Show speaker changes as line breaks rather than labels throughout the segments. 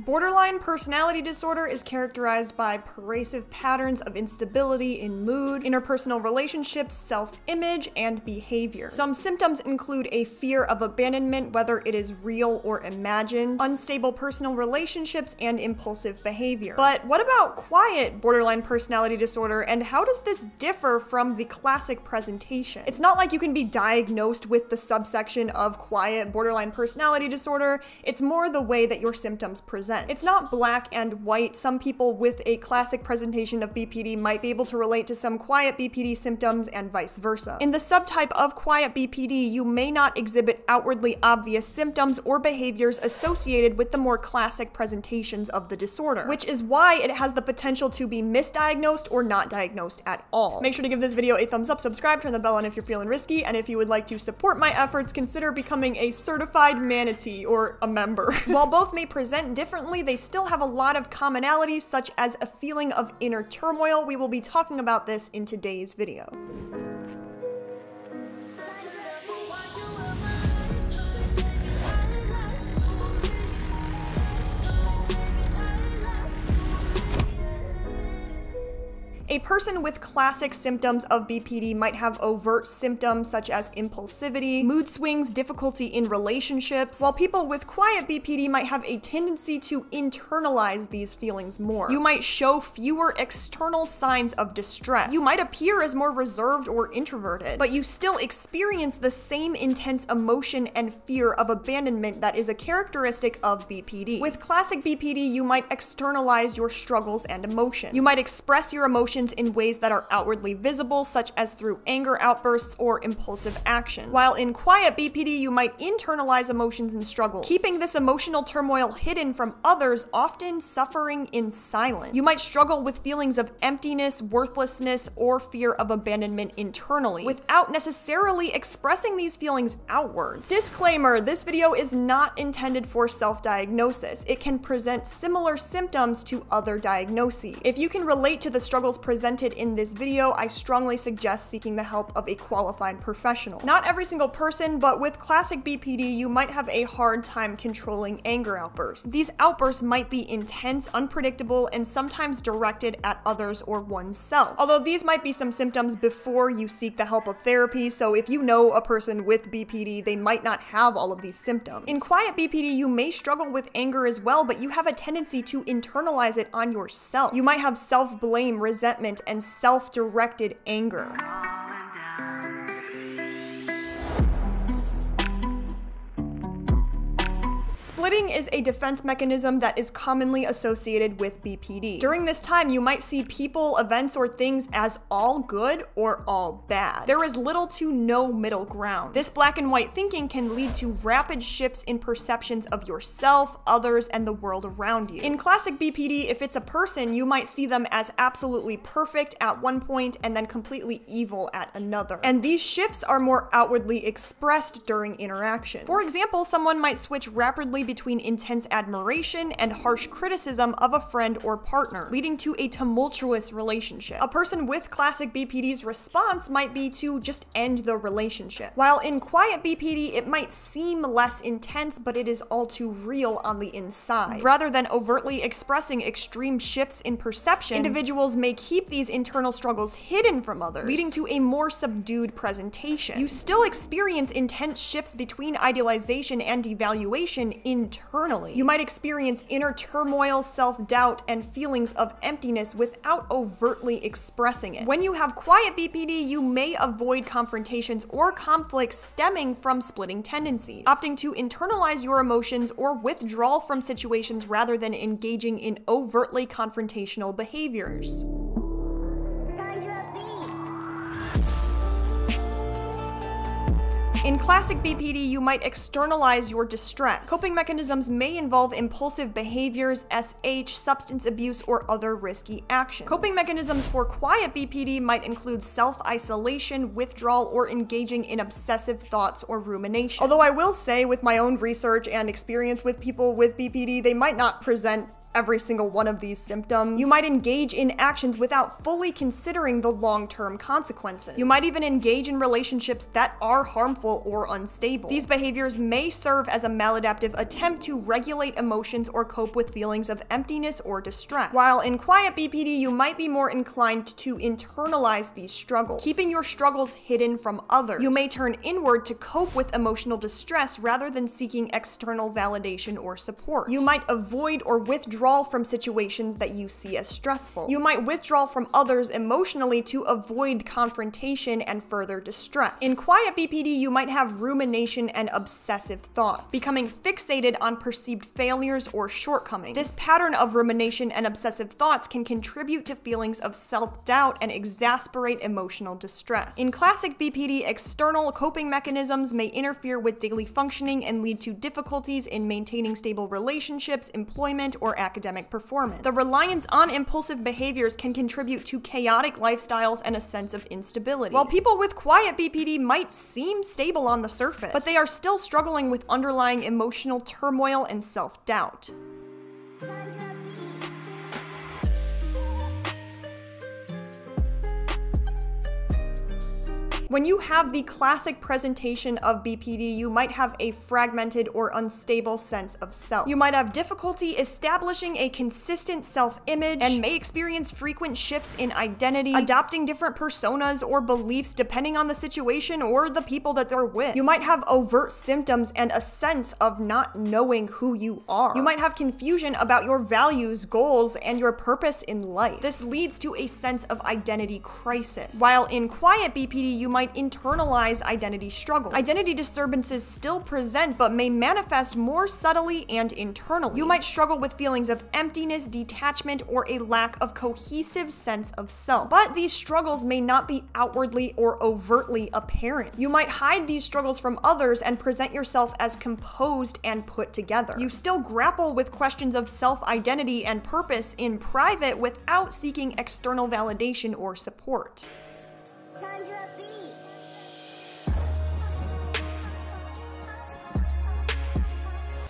Borderline personality disorder is characterized by pervasive patterns of instability in mood, interpersonal relationships, self-image, and behavior. Some symptoms include a fear of abandonment, whether it is real or imagined, unstable personal relationships, and impulsive behavior. But what about quiet borderline personality disorder, and how does this differ from the classic presentation? It's not like you can be diagnosed with the subsection of quiet borderline personality disorder, it's more the way that your symptoms present. It's not black and white. Some people with a classic presentation of BPD might be able to relate to some quiet BPD symptoms and vice versa. In the subtype of quiet BPD, you may not exhibit outwardly obvious symptoms or behaviors associated with the more classic presentations of the disorder, which is why it has the potential to be misdiagnosed or not diagnosed at all. Make sure to give this video a thumbs up, subscribe, turn the bell on if you're feeling risky, and if you would like to support my efforts, consider becoming a certified manatee or a member. While both may present differently, they still have a lot of commonalities, such as a feeling of inner turmoil. We will be talking about this in today's video. A person with classic symptoms of BPD might have overt symptoms such as impulsivity, mood swings, difficulty in relationships, while people with quiet BPD might have a tendency to internalize these feelings more. You might show fewer external signs of distress. You might appear as more reserved or introverted, but you still experience the same intense emotion and fear of abandonment that is a characteristic of BPD. With classic BPD, you might externalize your struggles and emotions. You might express your emotions in ways that are outwardly visible, such as through anger outbursts or impulsive actions. While in quiet BPD, you might internalize emotions and struggles, keeping this emotional turmoil hidden from others, often suffering in silence. You might struggle with feelings of emptiness, worthlessness, or fear of abandonment internally, without necessarily expressing these feelings outwards. Disclaimer, this video is not intended for self-diagnosis. It can present similar symptoms to other diagnoses. If you can relate to the struggles presented in this video, I strongly suggest seeking the help of a qualified professional. Not every single person, but with classic BPD, you might have a hard time controlling anger outbursts. These outbursts might be intense, unpredictable, and sometimes directed at others or oneself. Although these might be some symptoms before you seek the help of therapy, so if you know a person with BPD, they might not have all of these symptoms. In quiet BPD, you may struggle with anger as well, but you have a tendency to internalize it on yourself. You might have self-blame, resentment, and self-directed anger. Splitting is a defense mechanism that is commonly associated with BPD. During this time, you might see people, events, or things as all good or all bad. There is little to no middle ground. This black and white thinking can lead to rapid shifts in perceptions of yourself, others, and the world around you. In classic BPD, if it's a person, you might see them as absolutely perfect at one point and then completely evil at another. And these shifts are more outwardly expressed during interaction. For example, someone might switch rapidly between intense admiration and harsh criticism of a friend or partner, leading to a tumultuous relationship. A person with classic BPD's response might be to just end the relationship. While in quiet BPD, it might seem less intense, but it is all too real on the inside. Rather than overtly expressing extreme shifts in perception, individuals may keep these internal struggles hidden from others, leading to a more subdued presentation. You still experience intense shifts between idealization and devaluation internally. You might experience inner turmoil, self-doubt, and feelings of emptiness without overtly expressing it. When you have quiet BPD, you may avoid confrontations or conflicts stemming from splitting tendencies, opting to internalize your emotions or withdraw from situations rather than engaging in overtly confrontational behaviors. In classic BPD, you might externalize your distress. Coping mechanisms may involve impulsive behaviors, SH, substance abuse, or other risky actions. Coping mechanisms for quiet BPD might include self-isolation, withdrawal, or engaging in obsessive thoughts or rumination. Although I will say, with my own research and experience with people with BPD, they might not present every single one of these symptoms. You might engage in actions without fully considering the long-term consequences. You might even engage in relationships that are harmful or unstable. These behaviors may serve as a maladaptive attempt to regulate emotions or cope with feelings of emptiness or distress. While in quiet BPD, you might be more inclined to internalize these struggles, keeping your struggles hidden from others. You may turn inward to cope with emotional distress rather than seeking external validation or support. You might avoid or withdraw from situations that you see as stressful. You might withdraw from others emotionally to avoid confrontation and further distress. In quiet BPD, you might have rumination and obsessive thoughts, becoming fixated on perceived failures or shortcomings. This pattern of rumination and obsessive thoughts can contribute to feelings of self-doubt and exasperate emotional distress. In classic BPD, external coping mechanisms may interfere with daily functioning and lead to difficulties in maintaining stable relationships, employment, or academic performance. The reliance on impulsive behaviors can contribute to chaotic lifestyles and a sense of instability. While people with quiet BPD might seem stable on the surface, but they are still struggling with underlying emotional turmoil and self-doubt. When you have the classic presentation of BPD, you might have a fragmented or unstable sense of self. You might have difficulty establishing a consistent self-image and may experience frequent shifts in identity, adopting different personas or beliefs depending on the situation or the people that they're with. You might have overt symptoms and a sense of not knowing who you are. You might have confusion about your values, goals, and your purpose in life. This leads to a sense of identity crisis. While in quiet BPD, you might internalize identity struggles. Identity disturbances still present but may manifest more subtly and internally. You might struggle with feelings of emptiness, detachment, or a lack of cohesive sense of self. But these struggles may not be outwardly or overtly apparent. You might hide these struggles from others and present yourself as composed and put together. You still grapple with questions of self-identity and purpose in private without seeking external validation or support.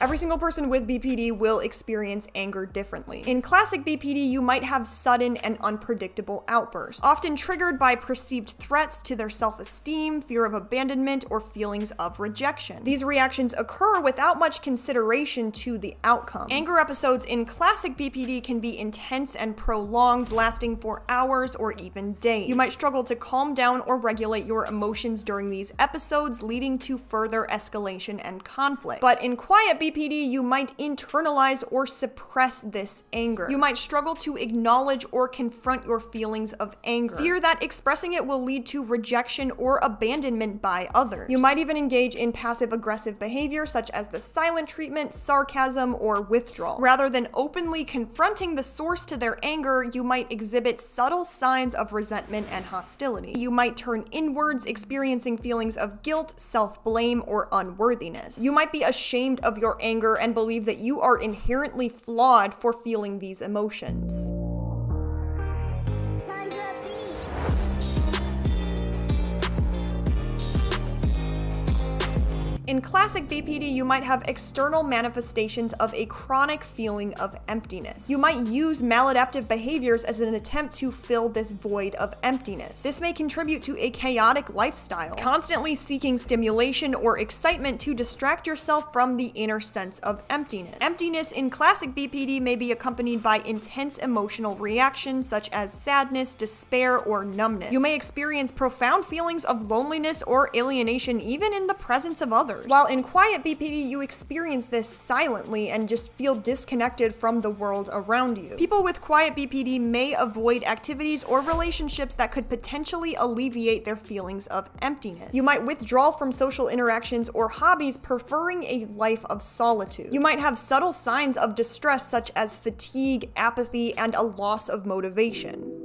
Every single person with BPD will experience anger differently. In classic BPD, you might have sudden and unpredictable outbursts, often triggered by perceived threats to their self-esteem, fear of abandonment, or feelings of rejection. These reactions occur without much consideration to the outcome. Anger episodes in classic BPD can be intense and prolonged, lasting for hours or even days. You might struggle to calm down or regulate your emotions during these episodes, leading to further escalation and conflict. But in quiet BPD, you might internalize or suppress this anger. You might struggle to acknowledge or confront your feelings of anger. Fear that expressing it will lead to rejection or abandonment by others. You might even engage in passive-aggressive behavior such as the silent treatment, sarcasm, or withdrawal. Rather than openly confronting the source to their anger, you might exhibit subtle signs of resentment and hostility. You might turn inwards, experiencing feelings of guilt, self-blame, or unworthiness. You might be ashamed of your anger and believe that you are inherently flawed for feeling these emotions. In classic BPD, you might have external manifestations of a chronic feeling of emptiness. You might use maladaptive behaviors as an attempt to fill this void of emptiness. This may contribute to a chaotic lifestyle, constantly seeking stimulation or excitement to distract yourself from the inner sense of emptiness. Emptiness in classic BPD may be accompanied by intense emotional reactions such as sadness, despair, or numbness. You may experience profound feelings of loneliness or alienation even in the presence of others. While in quiet BPD, you experience this silently and just feel disconnected from the world around you. People with quiet BPD may avoid activities or relationships that could potentially alleviate their feelings of emptiness. You might withdraw from social interactions or hobbies, preferring a life of solitude. You might have subtle signs of distress such as fatigue, apathy, and a loss of motivation.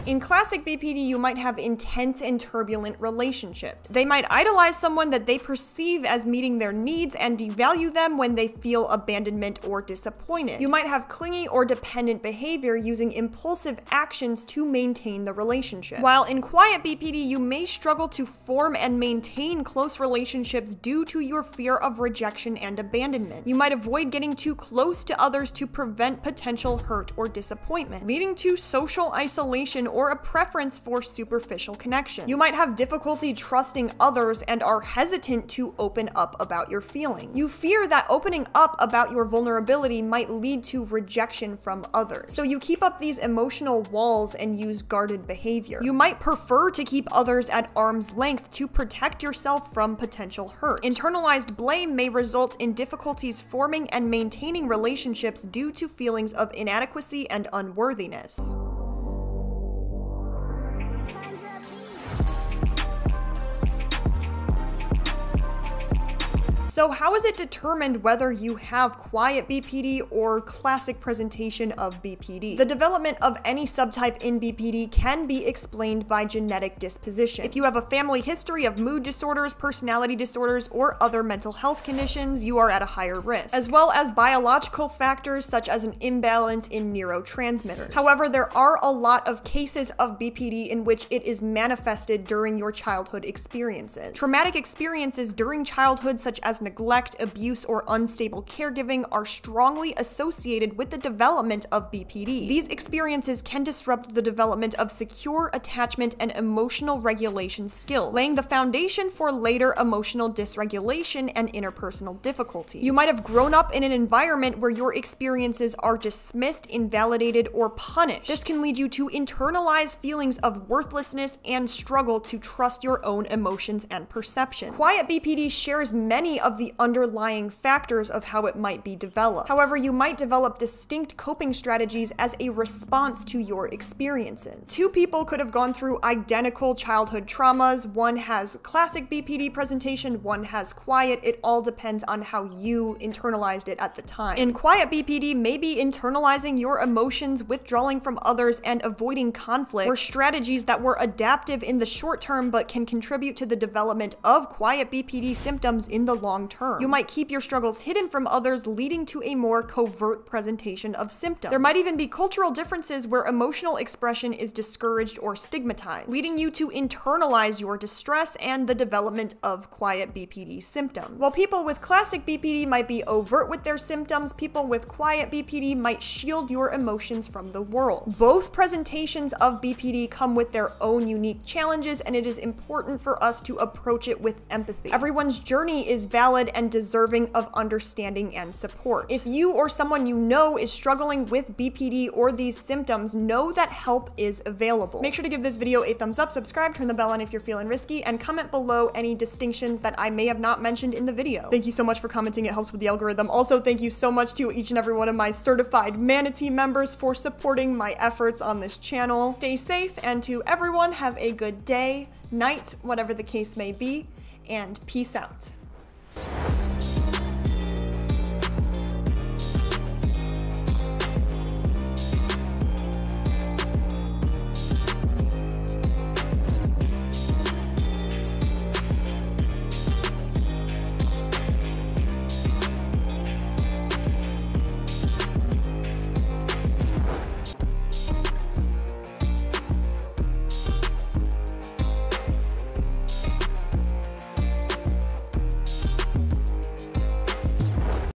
In classic BPD, you might have intense and turbulent relationships. They might idolize someone that they perceive as meeting their needs and devalue them when they feel abandonment or disappointed. You might have clingy or dependent behavior using impulsive actions to maintain the relationship. While in quiet BPD, you may struggle to form and maintain close relationships due to your fear of rejection and abandonment. You might avoid getting too close to others to prevent potential hurt or disappointment, leading to social isolation or a preference for superficial connection. You might have difficulty trusting others and are hesitant to open up about your feelings. You fear that opening up about your vulnerability might lead to rejection from others, so you keep up these emotional walls and use guarded behavior. You might prefer to keep others at arm's length to protect yourself from potential hurt. Internalized blame may result in difficulties forming and maintaining relationships due to feelings of inadequacy and unworthiness. So how is it determined whether you have quiet BPD or classic presentation of BPD? The development of any subtype in BPD can be explained by genetic disposition. If you have a family history of mood disorders, personality disorders, or other mental health conditions, you are at a higher risk, as well as biological factors such as an imbalance in neurotransmitters. However, there are a lot of cases of BPD in which it is manifested during your childhood experiences. Traumatic experiences during childhood, such as neglect, abuse, or unstable caregiving, are strongly associated with the development of BPD. These experiences can disrupt the development of secure attachment and emotional regulation skills, laying the foundation for later emotional dysregulation and interpersonal difficulties. You might have grown up in an environment where your experiences are dismissed, invalidated, or punished. This can lead you to internalize feelings of worthlessness and struggle to trust your own emotions and perceptions. Quiet BPD shares many of the underlying factors of how it might be developed. However, you might develop distinct coping strategies as a response to your experiences. Two people could have gone through identical childhood traumas. One has classic BPD presentation, one has quiet. It all depends on how you internalized it at the time. In quiet BPD, maybe internalizing your emotions, withdrawing from others, and avoiding conflict were strategies that were adaptive in the short term but can contribute to the development of quiet BPD symptoms in the long term. You might keep your struggles hidden from others, leading to a more covert presentation of symptoms. There might even be cultural differences where emotional expression is discouraged or stigmatized, leading you to internalize your distress and the development of quiet BPD symptoms. While people with classic BPD might be overt with their symptoms, people with quiet BPD might shield your emotions from the world. Both presentations of BPD come with their own unique challenges, and it is important for us to approach it with empathy. Everyone's journey is valid and deserving of understanding and support. If you or someone you know is struggling with BPD or these symptoms, know that help is available. Make sure to give this video a thumbs up, subscribe, turn the bell on if you're feeling risky, and comment below any distinctions that I may have not mentioned in the video. Thank you so much for commenting, it helps with the algorithm. Also, thank you so much to each and every one of my certified manatee members for supporting my efforts on this channel. Stay safe, and to everyone, have a good day, night, whatever the case may be, and peace out.